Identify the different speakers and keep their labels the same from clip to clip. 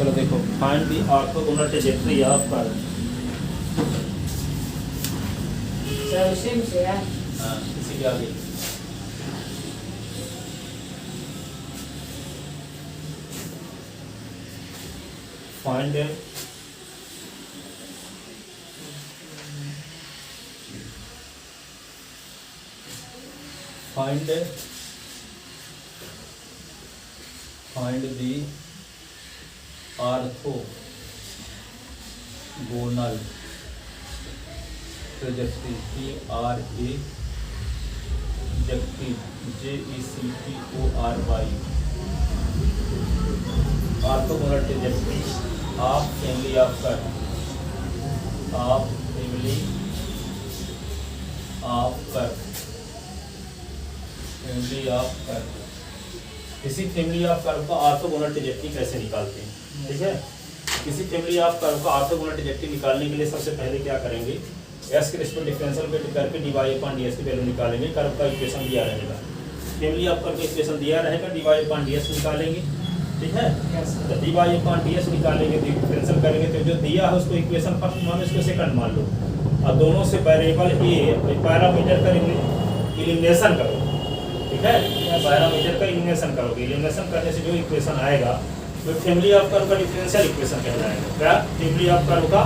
Speaker 1: चलो देखो, find the orthogonal trajectory of curve.
Speaker 2: Sir same से है।
Speaker 1: हाँ, इसी के आगे find the orthogonal trajectory JECTORY orthogonal trajectory of family of curve, किसी फैमिली ऑफ कर्व का ऑर्थोगोनल ट्रेजेक्टरी कैसे निकालते हैं? ठीक है, किसी फैमिली ऑफ कर्व का ऑर्थोगोनल ट्रेजेक्टरी निकालने के लिए सबसे पहले क्या करेंगे, एस के रिस्पेक्ट डिफरेंशियल करके डी अपॉन डी एस की वैल्यू निकालेंगे। कर्व का इक्वेशन दिया रहेगा, फैमिली ऑफ कर्व का इक्वेशन दिया रहेगा, डी अपॉन डी एस निकालेंगे। ठीक है, तो डी अपॉन डी एस निकालेंगे, डिफरेंशियल करेंगे, तो जो दिया है उसको इक्वेशन फर्स्ट मान लो, इसको सेकंड मान लो, और दोनों से वेरिएबल ए पैरामीटर का एलिमिनेशन करो। ठीक है, पैरामीटर का एलिमिनेशन करोगे, एलिमिनेशन करने से जो इक्वेशन आएगा वो फैमिली ऑफ कर्व का डिफरेंशियल इक्वेशन कहलाएगा। क्या? फैमिली ऑफ कर्व का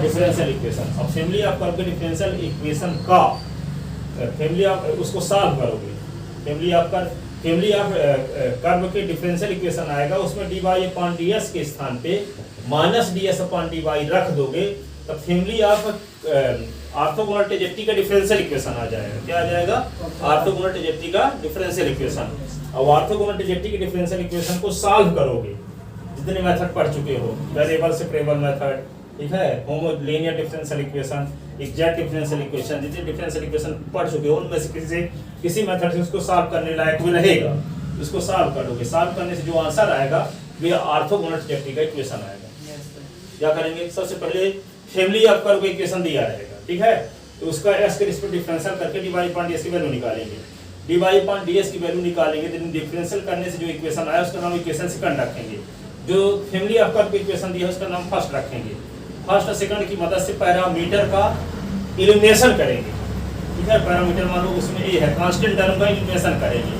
Speaker 1: डिफरेंशियल इक्वेशन। अब फैमिली ऑफ कर्व के डिफरेंशियल इक्वेशन का फैमिली ऑफ उसको सॉल्व करोगे, फैमिली ऑफ कर्व के डिफरेंशियल इक्वेशन आएगा, उसमें D Y upon D S के स्थान पे minus D S upon D Y रख दोगे, तो फैमिली ऑफ ऑर्थोगोनल ट्रेजेक्टरी का डिफरेंशियल इक्वेशन आ जाएगा। क्या आ जाएगा? ऑर्थोगोनल ट्रेजेक्टरी का डिफरेंशियल इक्वेशन। अब ऑर्थोगोनल ट्रेजेक्टरी के डिफरेंशियल इक्वेशन को सॉल्व करोगे, जितने मेथड पढ़ चुके हो, वेरिएबल सेपरेबल मेथड, ठीक है, homolinear differential equation, exact differential equation, जितने डिफरेंशियल इक्वेशन पढ़ चुके हो उनमें से किसी मेथड से उसको सॉल्व करने लायक भी रहेगा, उसको सॉल्व करोगे, सॉल्व करने से जो आंसर आएगा वो ऑर्थोगोनल ट्रेजेक्टरी का इक्वेशन आएगा। क्या करेंगे, सबसे पहले फैमिली ऑफ कर्व का इक्वेशन दिया रहेगा, ठीक है, तो उसका एस के रिस्पेक्ट डिफरेंशियल करके D Y upon D S की वैल्यू निकालेंगे, D Y upon D S की वैल्यू निकालेंगे, तो डिफरेंशियल करने से जो इक्वेशन आया उसका नाम इक्वेशन सेकंड रखेंगे, जो फैमिली ऑफ कर्व का इक्वेशन दिया है उसका नाम फर्स्ट रखेंगे, फर्स्ट और सेकंड की मदद से पैरामीटर का एलिमिनेशन करेंगे। ठीक है, पैरामीटर मान लो उसमें ए है, कांस्टेंट टर्म का एलिमिनेशन करेंगे,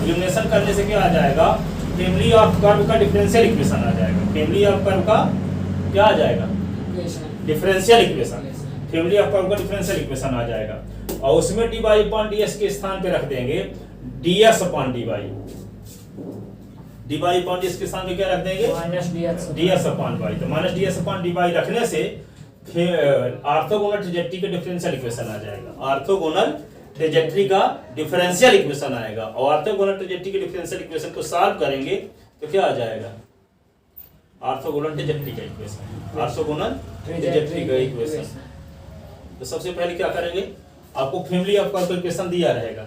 Speaker 1: एलिमिनेशन करने से क्या आ जाएगा, फैमिली ऑफ कर्व का डिफरेंशियल इक्वेशन आ जाएगा, फैमिली ऑफ कर्व का क्या आ जाएगा, differential equation, family of curve का डिफरेंशियल इक्वेशन आ जाएगा, और उसमें D Y upon D S के स्थान पे रख देंगे D S upon D Y, D Y upon D S के स्थान पे क्या रख देंगे,
Speaker 2: minus
Speaker 1: D S upon Y, तो minus D S upon D Y रखने से ऑर्थोगोनल ट्रेजेक्टरी का डिफरेंशियल इक्वेशन आ जाएगा, ऑर्थोगोनल ट्रेजेक्टरी का डिफरेंशियल इक्वेशन आएगा, और ऑर्थोगोनल ट्रेजेक्टरी के डिफरेंशियल इक्वेशन को सॉल्व करेंगे तो क्या आ जाएगा, ऑर्थोगोनल ट्रेजेक्टरी का इक्वेशन, ऑर्थोगोनल ट्रेजेक्टरी का इक्वेशन। तो सबसे पहले क्या करेंगे, आपको फैमिली ऑफ कर्व का इक्वेशन दिया रहेगा,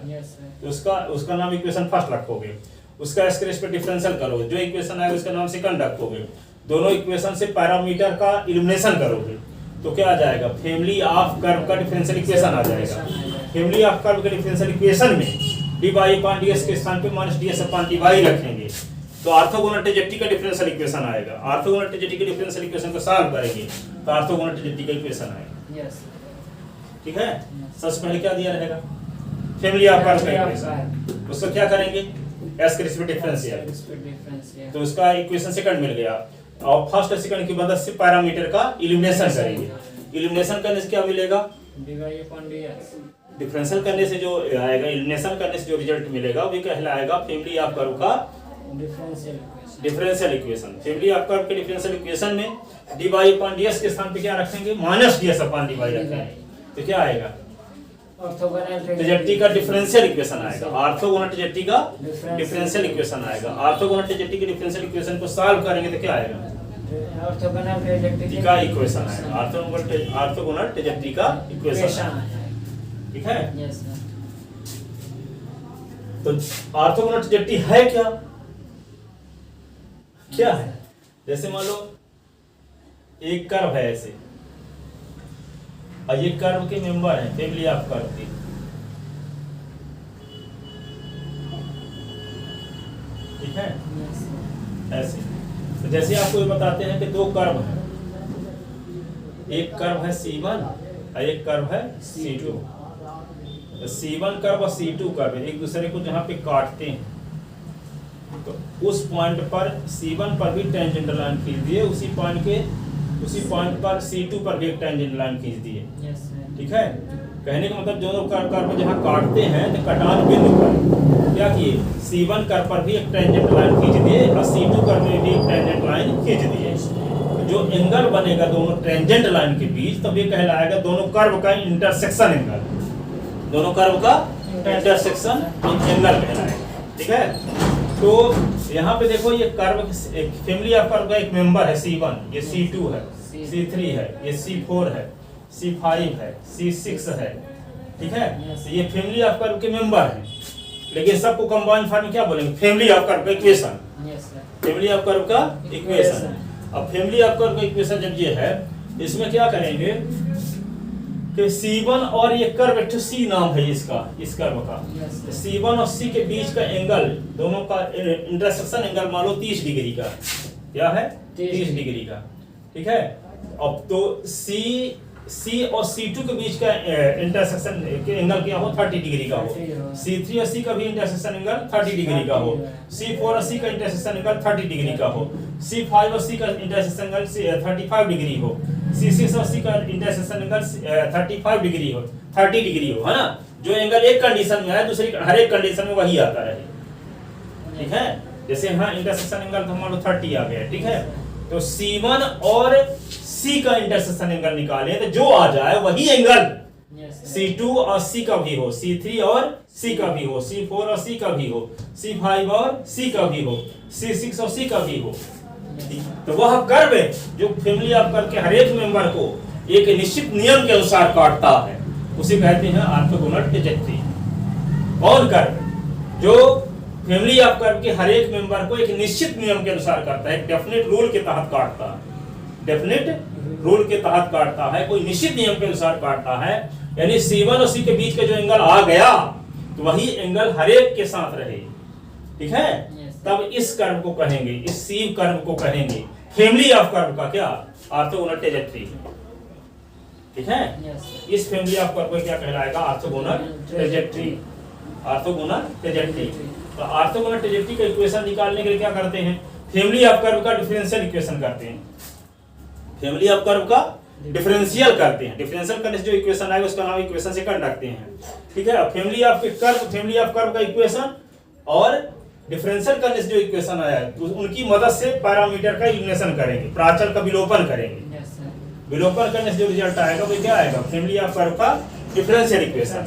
Speaker 1: तो उसका नाम इक्वेशन फर्स्ट रखोगे, उसका इसके रिस्पेक्ट डिफरेंशियल करोगे, जो इक्वेशन आएगा उसका नाम सेकंड रखोगे, दोनों इक्वेशन से पैरामीटर का एलिमिनेशन करोगे, तो क्या आ जाएगा, फैमिली ऑफ कर्व का डिफरेंशियल इक्वेशन आ जाएगा। फैमिली ऑफ कर्व के डिफरेंशियल इक्वेशन में D Y upon D S के स्थान पे minus D S upon D Y रखेंगे, तो ऑर्थोगोनल ट्रेजेक्टरी का डिफरेंशियल इक्वेशन आएगा, ऑर्थोगोनल ट्रेजेक्टरी के डिफरेंशियल इक्वेशन को सॉल्व करेंगे तो ऑर्थोगोनल ट्रेजेक्टरी का इक्वेशन आएगा। ठीक है, सबसे पहले क्या दिया रहेगा, फैमिली ऑफ कर्व का इक्वेशन, उसको क्या करेंगे, एस के रिस्पेक्ट डिफरेंशियल, तो उसका इक्वेशन सेकंड मिल गया, और फर्स्ट और सेकंड की मदद से पैरामीटर का एलिमिनेशन करेंगे, एलिमिनेशन करने से क्या मिलेगा, डिफरेंशियल करने से जो आएगा, एलिमिनेशन करने से जो रिजल्ट मिलेगा वो कहलाएगा फैमिली ऑफ कर्व का differential equation. Family of curve के डिफरेंशियल इक्वेशन में D Y upon D S के स्थान पे क्या रखेंगे, minus D S upon D Y रखेंगे, तो क्या आएगा, ट्रेजेक्टरी का डिफरेंशियल इक्वेशन आएगा, ऑर्थोगोनल ट्रेजेक्टरी का डिफरेंशियल इक्वेशन आएगा, ऑर्थोगोनल ट्रेजेक्टरी के डिफरेंशियल इक्वेशन को सॉल्व करेंगे तो क्या आएगा, ऑर्थोगोनल ट्रेजेक्टरी का इक्वेशन आएगा, ऑर्थोगोनल ट्रेजेक्टरी का इक्वेशन। ठीक है, तो ऑर्थोगोनल ट्रेजेक्टरी है क्या, क्या है, जैसे मान लो एक कर्व है ऐसे, और ये कर्व के मेंबर हैं, फैमिली ऑफ कर्व के, ठीक है, ऐसे तो जैसे आपको ये बताते हैं कि दो कर्व हैं, एक कर्व है C1 और एक कर्व है C2। C1 कर्व और C2 कर्व एक दूसरे को जहाँ पे काटते हैं, तो उस पॉइंट पर C1 पर भी टेंजेंट लाइन खींच दिए, उसी पॉइंट पर C2 पर भी एक टेंजेंट लाइन खींच दिए। ठीक है, कहने का मतलब दोनों कर्व जहाँ काटते हैं तो कटान बिंदु पर क्या किए, C1 कर्व पर भी एक टेंजेंट लाइन खींच दिए और C2 कर्व में भी एक टेंजेंट लाइन खींच दिए। तो जो एंगल बनेगा दोनों टेंजेंट लाइन के बीच, तब ये कहलाएगा दोनों कर्व का इंटरसेक्शन एंगल, दोनों कर्व का इंटरसेक्शन एंगल कहलाएगा। ठीक है, तो यहाँ पे देखो ये कर्व एक फैमिली ऑफ कर्व का एक मेंबर है C1, ये C2 है, C3 है, ये C4 है, C5 है, C6 है। ठीक है, ये फैमिली ऑफ कर्व के मेंबर हैं, लेकिन सबको कंबाइंड फॉर्म में क्या बोलेंगे, फैमिली ऑफ कर्व का इक्वेशन, फैमिली ऑफ कर्व का इक्वेशन। अब फैमिली ऑफ कर्व का इक्वेशन जब ये है, इसमें क्या करेंगे कि C1 और ये कर्व, एक C नाम है इसका, इस कर्व का, C1 और C के बीच का एंगल, दोनों का इंटरसेक्शन एंगल मान लो 30 डिग्री का, क्या है 30 डिग्री का। ठीक है, अब तो C और C2 के बीच का इंटरसेक्शन एंगल क्या हो, 30 डिग्री का हो। C3 और C का भी इंटरसेक्शन एंगल 30 डिग्री का हो। C4 और C का इंटरसेक्शन एंगल 30 डिग्री का हो। C5 और C का इंटरसेक्शन एंगल 35 डिग्री हो। C6 और C का इंटरसेक्शन एंगल 35 डिग्री हो, 30 डिग्री हो, है ना। जो एंगल एक कंडीशन में है, दूसरी हर एक कंडीशन में वही आता रहे। ठीक है, जैसे यहाँ इंटरसेक्शन एंगल तो मान लो 30 आ गया। ठीक है, तो C1 और C का इंटरसेक्शन एंगल निकाले तो जो आ जाए वही एंगल C2 और C का भी हो, C3 और C का भी हो, C4 और C का भी हो, C5 और C का भी हो, C6 और C का भी हो। तो वह कर्व जो फैमिली ऑफ कर्व के हर एक मेंबर को एक निश्चित नियम के अनुसार काटता है, उसे कहते हैं ऑर्थोगोनल ट्रैजेक्टरी। कौन कर्व जो फैमिली ऑफ कर्व के हर एक मेंबर को एक निश्चित नियम के अनुसार काटता है, डेफिनेट रूल के तहत काटता है, डेफिनेट रूल के तहत काटता है, कोई निश्चित नियम के अनुसार काटता है। यानी C1 और C के बीच का जो एंगल आ गया तो वही एंगल हर एक के साथ रहे। ठीक है, तब इस कर्व को कहेंगे, इस C कर्व को कहेंगे फैमिली ऑफ कर्व का क्या, ऑर्थोगोनल ट्रैजेक्टरी। ठीक है, इस फैमिली ऑफ कर्व को क्या कहलाएगा, ऑर्थोगोनल ट्रैजेक्टरी, ऑर्थोगोनल ट्रैजेक्टरी। तो ऑर्थोगोनल ट्रैजेक्टरी का इक्वेशन निकालने के लिए क्या करते हैं, फैमिली ऑफ कर्व का डिफरेंशियल इक्वेशन करते हैं, फैमिली ऑफ कर्व का डिफरेंशियल करते हैं। डिफरेंशियल करने से जो इक्वेशन आएगा उसका नाम इक्वेशन सेकंड रखते हैं। ठीक है, फैमिली ऑफ कर्व का इक्वेशन और डिफरेंशियल करने से जो इक्वेशन आया है उनकी मदद से पैरामीटर का इलिमिनेशन करेंगे, प्राचल का विलोपन करेंगे। विलोपन करने से जो रिजल्ट आएगा वो क्या आएगा, फैमिली ऑफ कर्व का डिफरेंशियल इक्वेशन।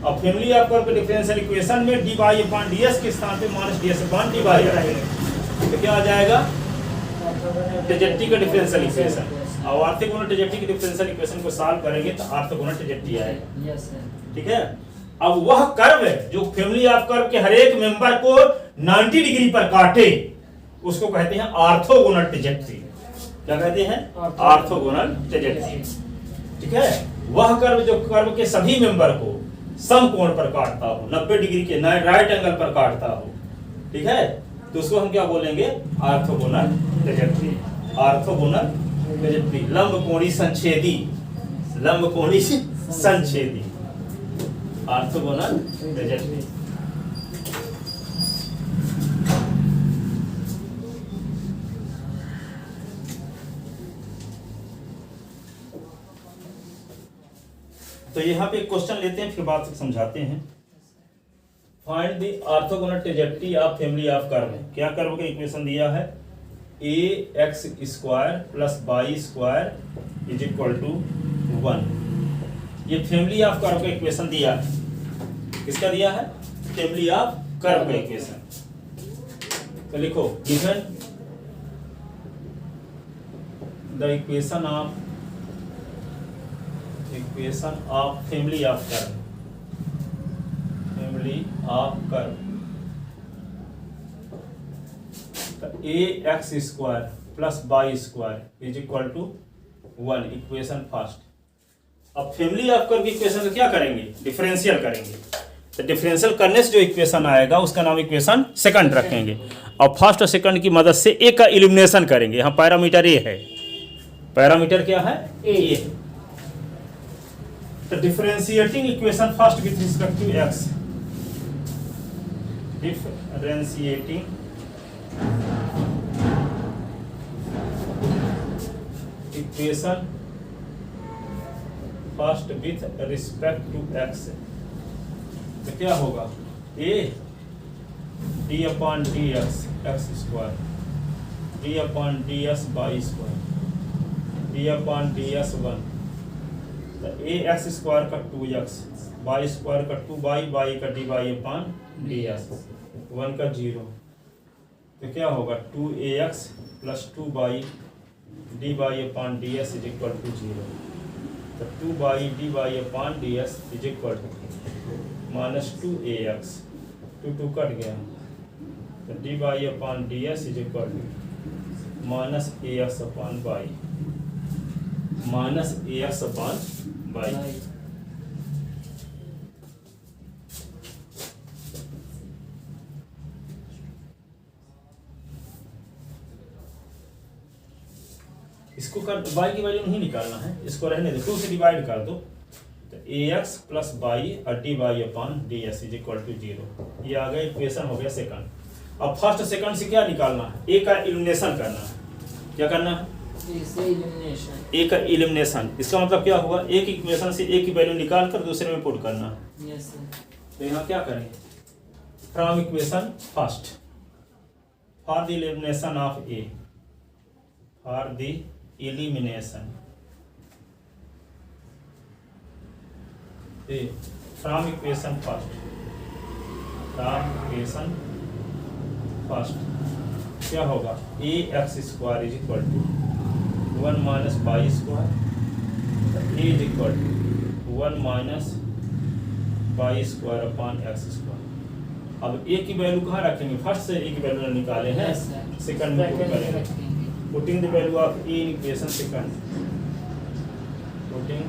Speaker 1: और फैमिली ऑफ कर्व के डिफरेंशियल इक्वेशन में dy/ds के स्थान पे -ds/dy आएगा, तो क्या आ जाएगा, ट्रैजेक्टरी का डिफरेंशियल इक्वेशन। और ऑर्थोगोनल ट्रैजेक्टरी के डिफरेंशियल इक्वेशन को सॉल्व करेंगे तो ऑर्थोगोनल ट्रैजेक्टरी आएगा। ठीक है, अब वह कर्व है जो फैमिली ऑफ कर्व के हर एक मेंबर को 90 डिग्री पर काटे, उसको कहते हैं ऑर्थोगोनल ट्रैजेक्टरी। क्या कहते हैं, ऑर्थोगोनल ट्रैजेक्टरी। ठीक है, वह कर्व जो कर्व के सभी मेंबर को समकोण पर काटता हो, 90 डिग्री के राइट एंगल पर काटता हो। ठीक है, तो उसको हम क्या बोलेंगे, ऑर्थोगोनल ट्रैजेक्टरी, ऑर्थोगोनल ट्रैजेक्टरी। लंबकोणी संच्छेदी, लंबकोणी संच्छेदी, ऑर्थोगोनल ट्रैजेक्टरी। तो यहाँ पे एक क्वेश्चन लेते हैं, फिर बात समझाते हैं। Find the orthogonal trajectory of family of curve. क्या कर्व का इक्वेशन दिया है, ax² + y² = 1। ये फैमिली ऑफ कर्व का इक्वेशन दिया है, किसका दिया है, फैमिली ऑफ कर्व का इक्वेशन। तो लिखो, given the equation of family of curve, family of curve. ax² + y² = 1, equation first. अब फैमिली ऑफ कर्व की इक्वेशन को क्या करेंगे, डिफरेंशियल करेंगे। तो डिफरेंशियल करने से जो इक्वेशन आएगा उसका नाम इक्वेशन सेकंड रखेंगे। और फर्स्ट और सेकंड की मदद से ए का इलिमिनेशन करेंगे। यहाँ पैरामीटर ए है, पैरामीटर क्या है, ए। तो differentiating equation first with respect to X, differentiating equation first with respect to x, तो क्या होगा, A D upon D X square, D upon D S by square, D upon D S 1, तो a X square का 2x, by square का 2 y का d by upon D S, 1 का 0, तो क्या होगा 2ax plus 2 y d by upon D S is equal to 0, तो 2 y d by upon D S is equal to minus 2ax, 2 cut गया, तो d by upon D S is equal to minus a x upon y, minus a x upon y. इसको कर by की value नहीं निकालना है, इसको रहने दो, 2 से डिवाइड कर दो, तो ए एक्स प्लस बाई और D by upon D S is equal to 0। ये आ गया इक्वेशन, हो गया सेकंड। अब फर्स्ट और सेकंड से क्या निकालना है, ए का इलिमिनेशन करना है। क्या करना है, ए का इलिमिनेशन। इसका मतलब क्या हुआ, एक इक्वेशन से ए की वैल्यू निकाल कर दूसरे में पुट करना। तो यहाँ क्या करेंगे, from equation first for the elimination of A, for the elimination A from equation first, from equation first क्या होगा, A X square is equal to 1 minus by square, A is equal to 1 minus by square upon X square. अब A की value कहाँ रखेंगे, first से ए की value निकाले हैं, सेकंड में पुट करेंगे, putting the value of A in equation second, putting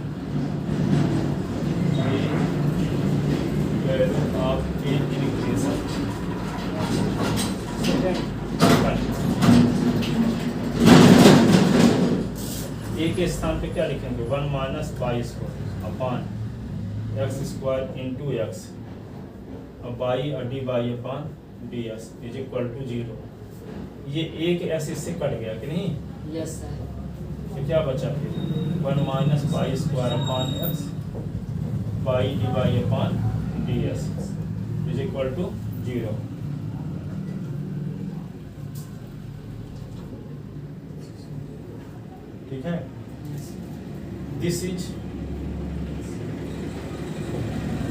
Speaker 1: value of A in equation A के स्थान पे क्या लिखेंगे, 1 minus by square upon X square into X, और बाई और D by upon D S is equal to 0। ये एक ऐसे इससे कट गया कि नहीं,
Speaker 2: यस सर।
Speaker 1: तो क्या बचा फिर, 1 minus by square upon x y d by upon D S is equal to 0। ठीक है, this is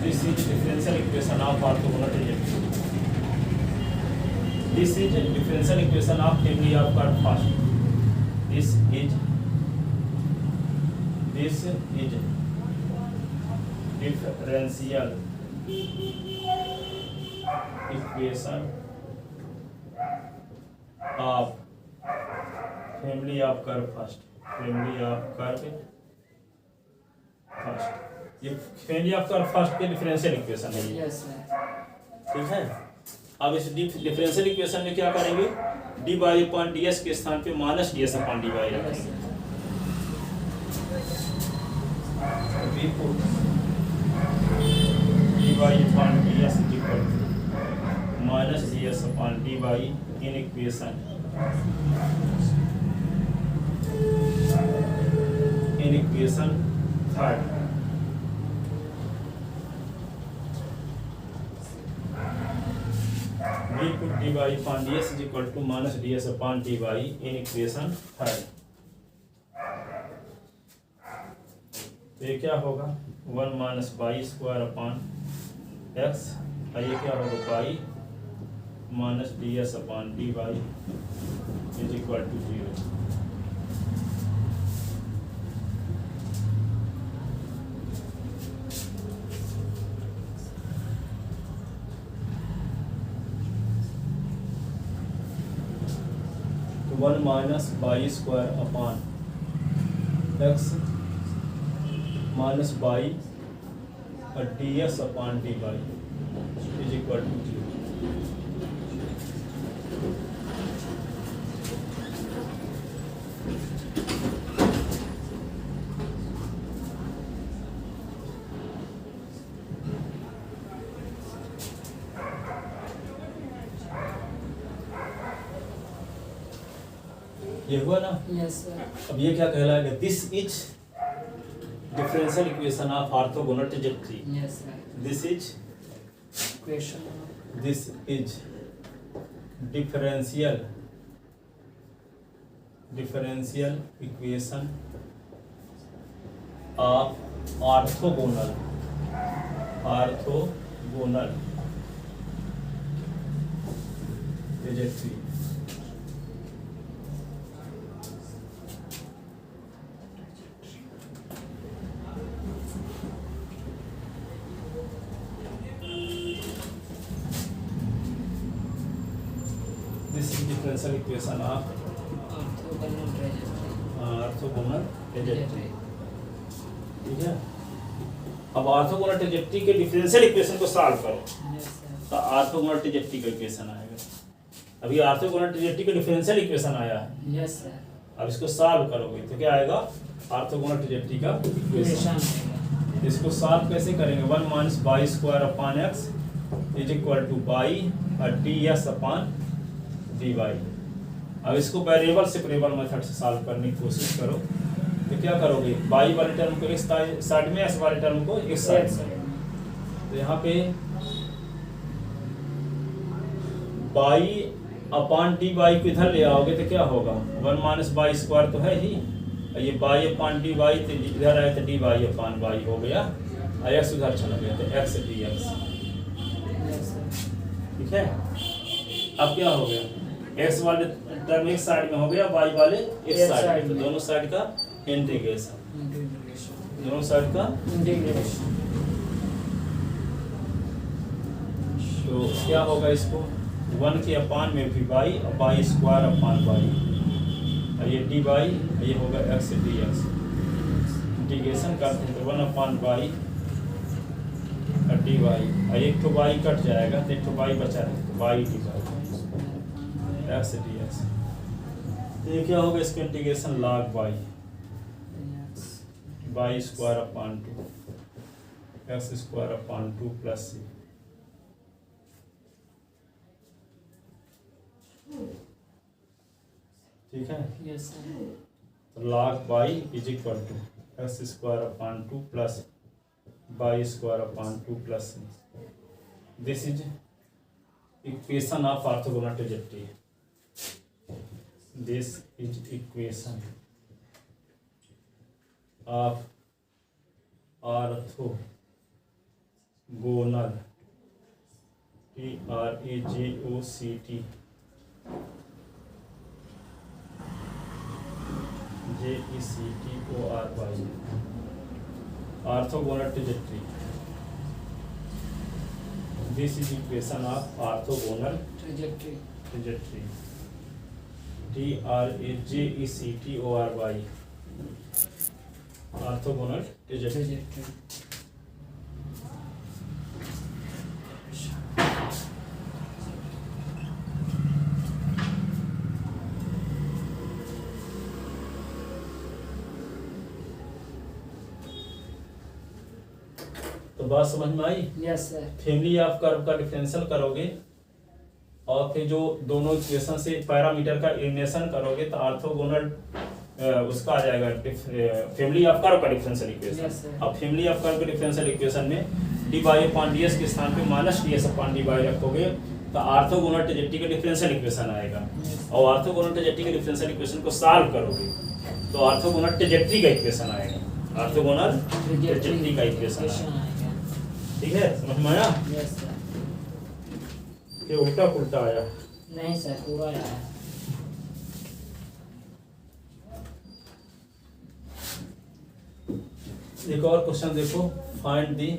Speaker 1: differential equation of orthogonal triangle, this is differential equation of family of curve first, this is differential equation of family of curve first, family of curve first, ये family of curve first के differential equation है ये।
Speaker 2: Yes sir.
Speaker 1: ठीक है, अब इस differential equation में क्या करेंगे, D by upon D S के स्थान पे minus D S upon D by रखेंगे। D by upon D S is equal to minus D S upon D by in equation third. We put dy upon ds is equal to minus ds upon dy in equation third. तो ये क्या होगा, 1 minus by square upon X, और ये क्या होगा by minus D S upon D by is equal to 0। तो 1 minus by square upon X minus by और D S upon D by is equal to 0। ये हुआ ना।
Speaker 2: Yes, sir.
Speaker 1: अब ये क्या कहलाएगा, this is differential equation of orthogonal trajectory.
Speaker 2: Yes, sir.
Speaker 1: This is
Speaker 2: Question.
Speaker 1: Differential equation of orthogonal trajectory. This is differential equation of
Speaker 2: Orthogonal trajectory.
Speaker 1: Orthogonal trajectory.
Speaker 2: Trajectory.
Speaker 1: ठीक है। अब ऑर्थोगोनल ट्राजेक्टरी के differential equation को solve करो
Speaker 2: Yes, sir.
Speaker 1: तो orthogonal trajectory का equation आएगा। अभी ऑर्थोगोनल ट्राजेक्टरी का डिफरेंशियल इक्वेशन आया है,
Speaker 2: Yes, sir.
Speaker 1: अब इसको सॉल्व करोगे तो क्या आएगा, ऑर्थोगोनल ट्राजेक्टरी का
Speaker 2: Equation
Speaker 1: इक्वेशन।
Speaker 2: आएगा.
Speaker 1: इसको सॉल्व कैसे करेंगे, 1 - y² upon x is equal to y और ds अपॉन dy। अब इसको वेरिएबल सेपरेबल मेथड से सॉल्व करने की कोशिश करो तो क्या करोगे, y वाले टर्म को एक साइड में, s वाले टर्म को एक साइड
Speaker 2: Yes,
Speaker 1: में।
Speaker 2: sir.
Speaker 1: तो यहाँ पे y अपॉन dy को इधर ले आओगे तो क्या होगा, 1 - y² तो है ही, और ये y अपॉन dy तो इधर आए तो dy अपॉन y हो गया, और x उधर चला गया तो x dx।
Speaker 2: Yes, sir.
Speaker 1: ठीक है। अब क्या हो गया, x वाले टर्म एक साइड में हो गया, y वाले एक साइड में, तो दोनों साइड का इंटीग्रेशन,
Speaker 2: Integration.
Speaker 1: दोनों साइड का।
Speaker 2: Integration.
Speaker 1: तो क्या होगा, इसको 1 के अपान में भी y और y² अपॉन y, और ये dy और ये होगा x dx। इंटीग्रेशन करते हैं तो 1 अपॉन y और dy, और एक तो y कट जाएगा तो एक तो y बचा है, y dy x dx। तो ये क्या होगा, इसका integration log y
Speaker 2: Yes.
Speaker 1: y² upon 2 x² upon 2 plus c। ठीक है।
Speaker 2: Yes, sir.
Speaker 1: तो log y is equal to x² upon 2 plus y² upon 2 plus c। This is equation of orthogonal trajectory. This is equation of orthogonal TRAGOCT JECTORY orthogonal trajectory. This is equation of orthogonal
Speaker 2: Trajectory.
Speaker 1: Trajectory TRAGECTORY orthogonal trajectory.
Speaker 2: Trajectory.
Speaker 1: तो बात समझ में आई।
Speaker 2: Yes, sir.
Speaker 1: Family of curve का differential करोगे और फिर जो दोनों इक्वेशन से पैरामीटर का एलिमिनेशन करोगे तो ऑर्थोगोनल उसका आ जाएगा फैमिली ऑफ कर्व का डिफरेंशियल
Speaker 2: Yes,
Speaker 1: इक्वेशन।
Speaker 2: sir.
Speaker 1: अब फैमिली ऑफ कर्व के डिफरेंशियल इक्वेशन में dy अपॉन ds के स्थान पे -ds अपॉन dy रखोगे तो ऑर्थोगोनल ट्राजेक्टरी का डिफरेंशियल इक्वेशन आएगा। और ऑर्थोगोनल ट्राजेक्टरी के डिफरेंशियल इक्वेशन को सॉल्व करोगे तो ऑर्थोगोनल ट्राजेक्टरी का इक्वेशन आएगा, ऑर्थोगोनल ट्राजेक्टरी का इक्वेशन आएगा।
Speaker 2: आएगा.
Speaker 1: ठीक है, समझ में आया।
Speaker 2: Yes, sir.
Speaker 1: ये उल्टा पुल्टा आया।
Speaker 2: नहीं सर, पूरा आया.
Speaker 1: एक और क्वेश्चन देखो, find the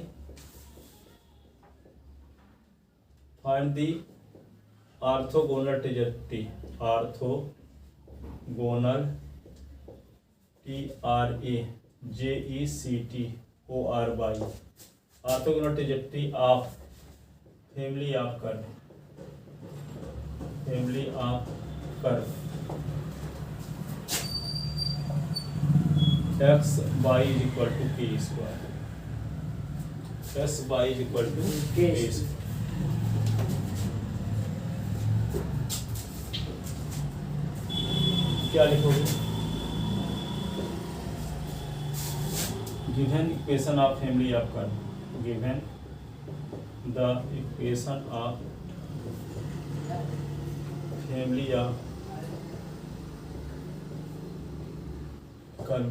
Speaker 1: orthogonal trajectory, orthogonal TRAGECTORY orthogonal trajectory of family of curve x y is equal to k square, x y is equal to k square। क्या लिखोगे? Given equation of family of curve, given the equation of family of curve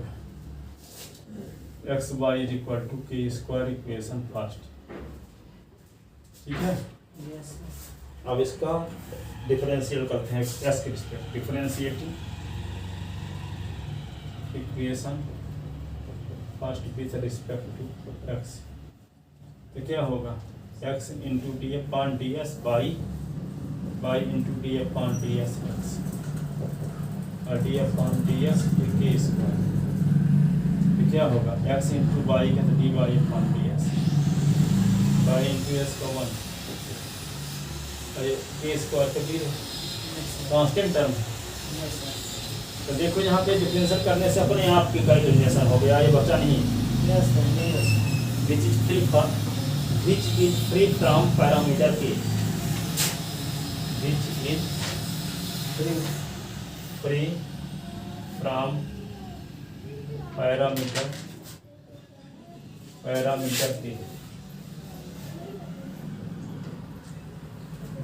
Speaker 1: x y is equal to k square equation first. ठीक है,
Speaker 2: yes sir.
Speaker 1: अब इसका differential करते हैं x के respect, differentiating equation first with respect to x. तो क्या होगा? X into d upon D S y into d upon D x x और d upon D S k square. तो क्या होगा? एक्स इंटू बाई का तो d by upon D S y into x का 1 के स्क्वायर का 0 constant term.
Speaker 2: Yes sir.
Speaker 1: तो देखो यहाँ पे डिफरेंशियल करने से अपने आप की कैलकुलेशन हो गया, ये बचा नहीं।
Speaker 2: Yes sir. Yes.
Speaker 1: Which is free from parameter के, which is free from parameter के,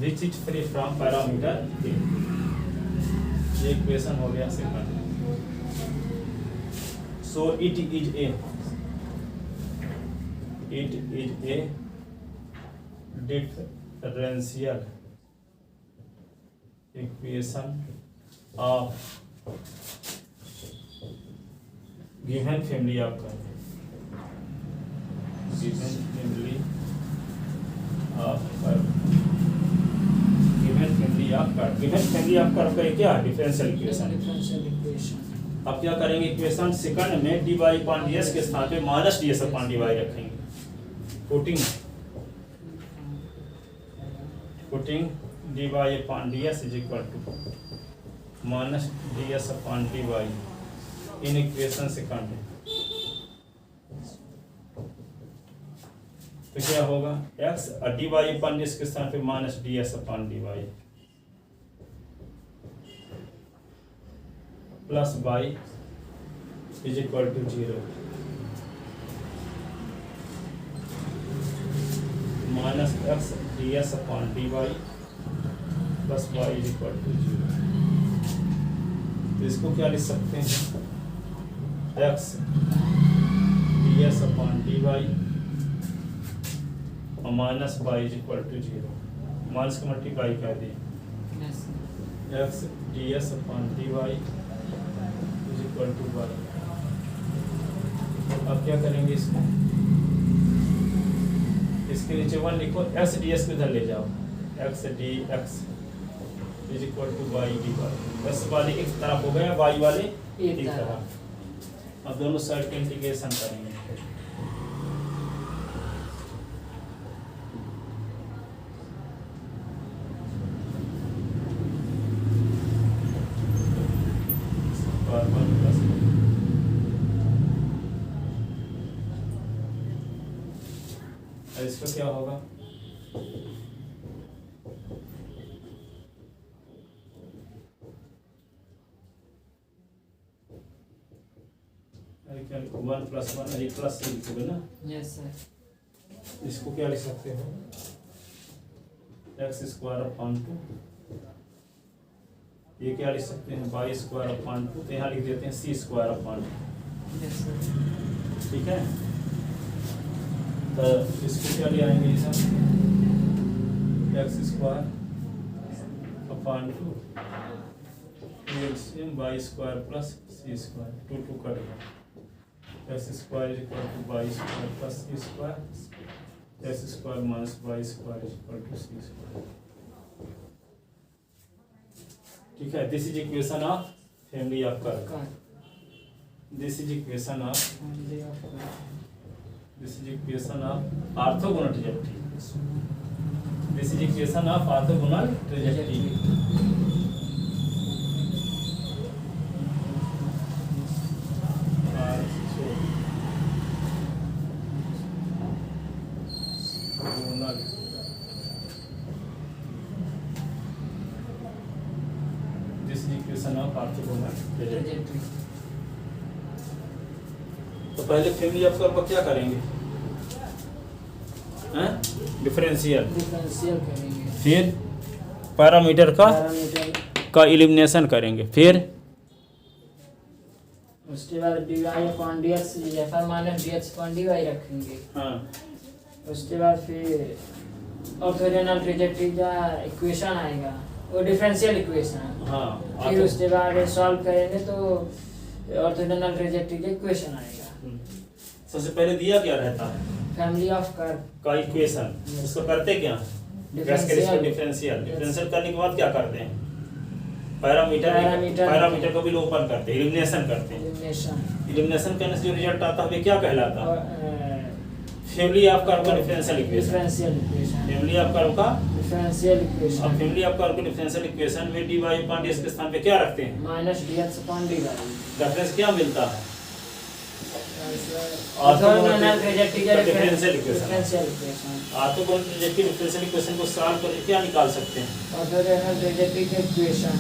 Speaker 1: which is free from parameter के। ये इक्वेशन हो गया सेकंड। So it is a differential equation of given family of curve, given family of curve, given family of curve. Given family of curve का क्या? Differential equation.
Speaker 2: Differential equation.
Speaker 1: अब क्या करेंगे? इक्वेशन सेकंड में D Y upon D S के स्थान पे minus D S upon D Y रखेंगे। Putting D Y upon D S is equal to minus D S upon D Y in equation second. तो क्या होगा? X और D Y upon D S के स्थान पे minus D S upon D Y plus Y is equal to 0 minus X D S upon D Y plus Y is equal to 0। तो इसको क्या लिख सकते हैं? X D S upon D Y और minus Y is equal to 0। Minus का multiply कर दिए,
Speaker 2: yes sir.
Speaker 1: X D S upon D Y is equal to Y. अब क्या करेंगे? इसके नीचे 1 लिखो, एक्स डी एस को इधर ले जाओ, x d x is equal to y D y. X वाले एक तरफ हो गया, वाई वाले एक तरफ। अब दोनों साइड के इंटीग्रेशन करेंगे। इसका क्या होगा? वन प्लस वन प्लस लिखोगे ना?
Speaker 2: Yes sir.
Speaker 1: इसको क्या लिख सकते हो? X square upon 2। ये क्या लिख सकते हैं? Y square upon 2। तो यहाँ लिख देते हैं C square upon 2।
Speaker 2: Yes sir.
Speaker 1: ठीक है, तो इसको क्या ले आएंगे? सब X square upon 2 LCM Y square plus C square, 2 2 cut गया। X square is equal to Y square plus C square, X square minus Y square is equal to c square. ठीक है, this is equation of family of curve. This is equation of This is equation of orthogonal trajectory. This is equation of orthogonal trajectory. Orthogonal. This is equation of orthogonal triangle.
Speaker 2: Trajectory.
Speaker 1: तो पहले family of curve का क्या करेंगे, हैं, differential,
Speaker 2: differential करेंगे,
Speaker 1: फिर parameter का
Speaker 2: parameter,
Speaker 1: elimination करेंगे, फिर
Speaker 2: उसके बाद dy upon dx F minus dx upon dy रखेंगे।
Speaker 1: हाँ
Speaker 2: उसके बाद फिर ऑर्थोगोनल ट्रायंगल का इक्वेशन आएगा, वो डिफरेंशियल इक्वेशन।
Speaker 1: हाँ
Speaker 2: फिर उसके बाद सॉल्व करेंगे तो ऑर्थोगोनल ट्रायंगल का इक्वेशन आएगा।
Speaker 1: सबसे पहले दिया क्या रहता है
Speaker 2: फैमिली ऑफ कर्व,
Speaker 1: का इक्वेशन, उसको करते क्या, डिफरेंशियल, डिफरेंशियल करने के बाद क्या करते हैं, पैरामीटर को भी ओपन करते हैं, एलिमिनेशन करते हैं। एलिमिनेशन करने से जो रिजल्ट आता है वे क्या कहलाता है, फैमिली ऑफ कर्व का differential equation.
Speaker 2: Differential equation,
Speaker 1: family of curve का,
Speaker 2: डिफरेंशियल
Speaker 1: अब
Speaker 2: इक्वेशन
Speaker 1: फैमिली ऑफ कर्व के डिफरेंशियल इक्वेशन में dy अपॉन dx के स्थान पे क्या रखते हैं,
Speaker 2: minus dx upon dy।
Speaker 1: Reference क्या मिलता है,
Speaker 2: ऑर्थोगोनल ट्रायंगल का
Speaker 1: differential equation.
Speaker 2: Differential equation,
Speaker 1: orthogonal triangle के डिफरेंशियल इक्वेशन को सॉल्व करके क्या निकाल सकते हैं,
Speaker 2: ऑर्थोगोनल ट्रायंगल का इक्वेशन,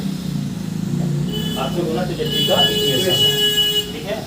Speaker 1: ऑर्थोगोनल ट्रायंगल का इक्वेशन। ठीक है।